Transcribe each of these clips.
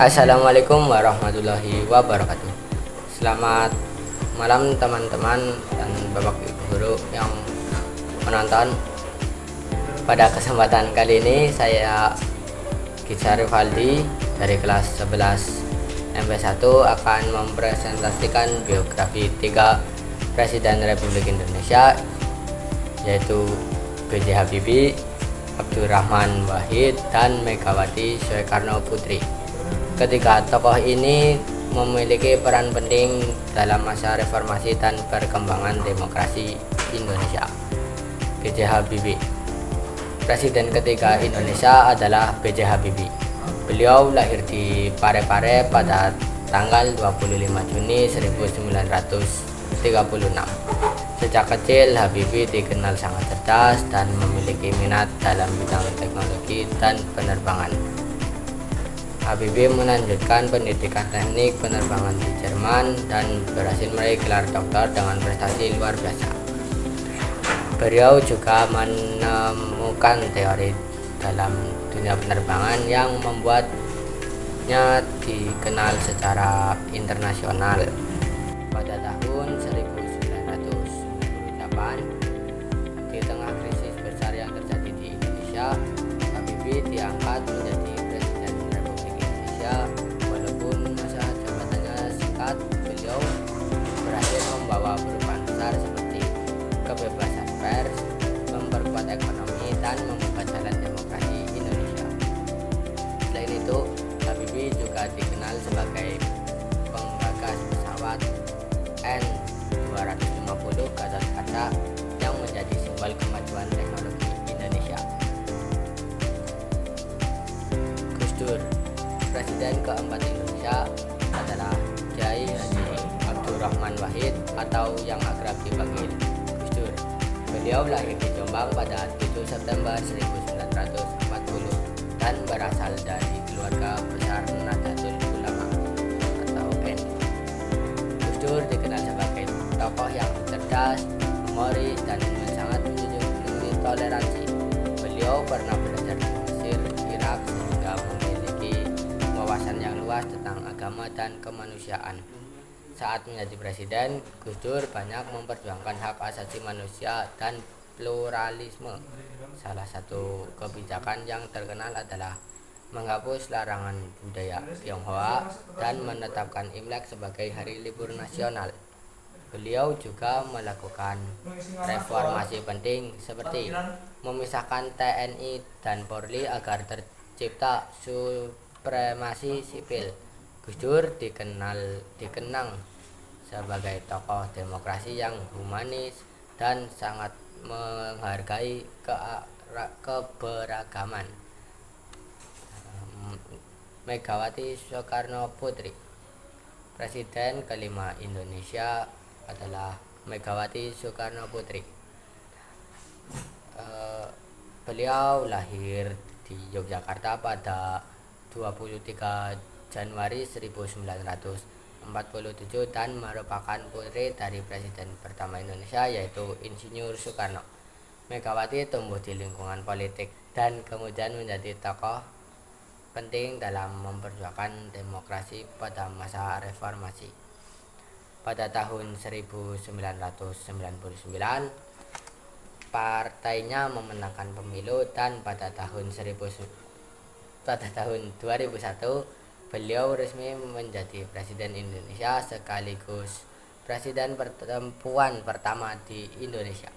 Assalamualaikum warahmatullahi wabarakatuh. Selamat malam teman-teman dan Bapak Ibu guru yang menonton. Pada kesempatan kali ini saya Gizar Rivaldi dari kelas 11 MP1 akan mempresentasikan biografi 3 Presiden Republik Indonesia, yaitu B.J. Habibie, Abdurrahman Wahid, dan Megawati Soekarno Putri. Ketiga tokoh ini memiliki peran penting dalam masa reformasi dan perkembangan demokrasi Indonesia. B.J. Habibie. Presiden ketiga Indonesia adalah B.J. Habibie. Beliau lahir di Parepare pada tanggal 25 Juni 1936. Sejak kecil, Habibie dikenal sangat cerdas dan memiliki minat dalam bidang teknologi dan penerbangan. Habibie melanjutkan pendidikan teknik penerbangan di Jerman dan berhasil meraih gelar doktor dengan prestasi luar biasa. Beliau juga menemukan teori dalam dunia penerbangan yang membuatnya dikenal secara internasional. Pada tahun 1998, di tengah krisis besar yang terjadi di Indonesia, Habibie diangkat menjadi Presiden Republik Indonesia. Walaupun masa jabatannya singkat, beliau berhasil membawa perubahan besar seperti kebebasan pers, memperkuat ekonomi, dan membuka jalan demokrasi Indonesia. Selain itu, Habibie juga dikenal sebagai penggagas pesawat N250 Gatot Kaca yang menjadi simbol kemajuan teknologi Indonesia. Gus Dur. Presiden keempat Indonesia adalah Kiai Haji Abdurrahman Wahid atau yang akrab dipanggil Gus Dur. Beliau lahir di Jombang pada 7 September 1940 dan berasal dari keluarga besar Nahdlatul Ulama atau NU. Gus Dur dikenal sebagai tokoh yang cerdas, humoris, dan sangat menjunjung tinggi toleransi. Beliau pernah belajar di Mesir, Irak, sehingga memiliki wawasan yang luas tentang agama dan kemanusiaan. Saat menjadi presiden, Gus Dur banyak memperjuangkan hak asasi manusia dan pluralisme. Salah satu kebijakan yang terkenal adalah menghapus larangan budaya Tionghoa dan menetapkan Imlek sebagai hari libur nasional. Beliau juga melakukan reformasi penting seperti memisahkan TNI dan Polri agar tercipta supremasi sipil. Gus Dur dikenang sebagai tokoh demokrasi yang humanis dan sangat menghargai keberagaman. Megawati Soekarno Putri. Presiden kelima Indonesia adalah Megawati Soekarno Putri. Beliau lahir di Yogyakarta pada 23 Januari 1947 dan merupakan putri dari Presiden pertama Indonesia, yaitu Insinyur Soekarno. Megawati tumbuh di lingkungan politik dan kemudian menjadi tokoh penting dalam memperjuangkan demokrasi pada masa reformasi. Pada tahun 1999, partainya memenangkan pemilu dan pada tahun 2001 beliau resmi menjadi Presiden Indonesia sekaligus Presiden perempuan pertama di Indonesia.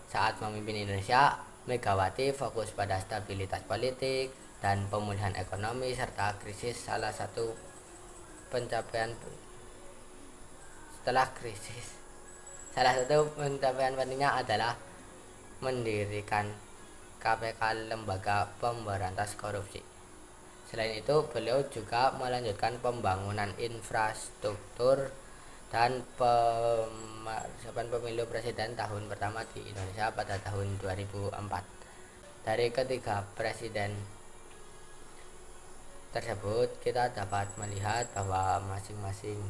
Saat memimpin Indonesia, Megawati fokus pada stabilitas politik dan pemulihan ekonomi serta krisis. Salah satu pencapaian pentingnya adalah mendirikan KPK, Lembaga Pemberantas Korupsi. Selain itu, beliau juga melanjutkan pembangunan infrastruktur dan pemilu presiden tahun pertama di Indonesia pada tahun 2004. Dari ketiga presiden tersebut, kita dapat melihat bahwa masing-masing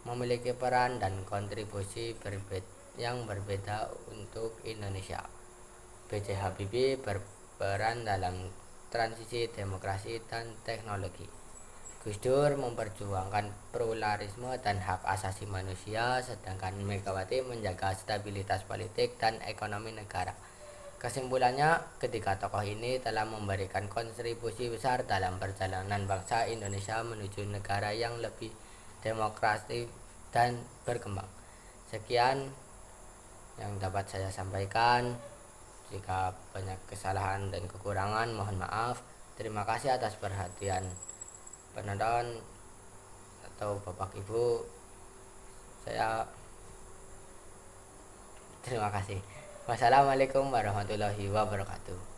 memiliki peran dan kontribusi yang berbeda untuk Indonesia. B.J. Habibie berperan dalam transisi demokrasi dan teknologi. Gus Dur memperjuangkan pluralisme dan hak asasi manusia, sedangkan Megawati menjaga stabilitas politik dan ekonomi negara. Kesimpulannya, ketiga tokoh ini telah memberikan kontribusi besar dalam perjalanan bangsa Indonesia menuju negara yang lebih demokratis dan berkembang. Sekian yang dapat saya sampaikan. Jika banyak kesalahan dan kekurangan, mohon maaf. Terima kasih atas perhatian penonton atau Bapak Ibu. Saya terima kasih. Wassalamualaikum warahmatullahi wabarakatuh.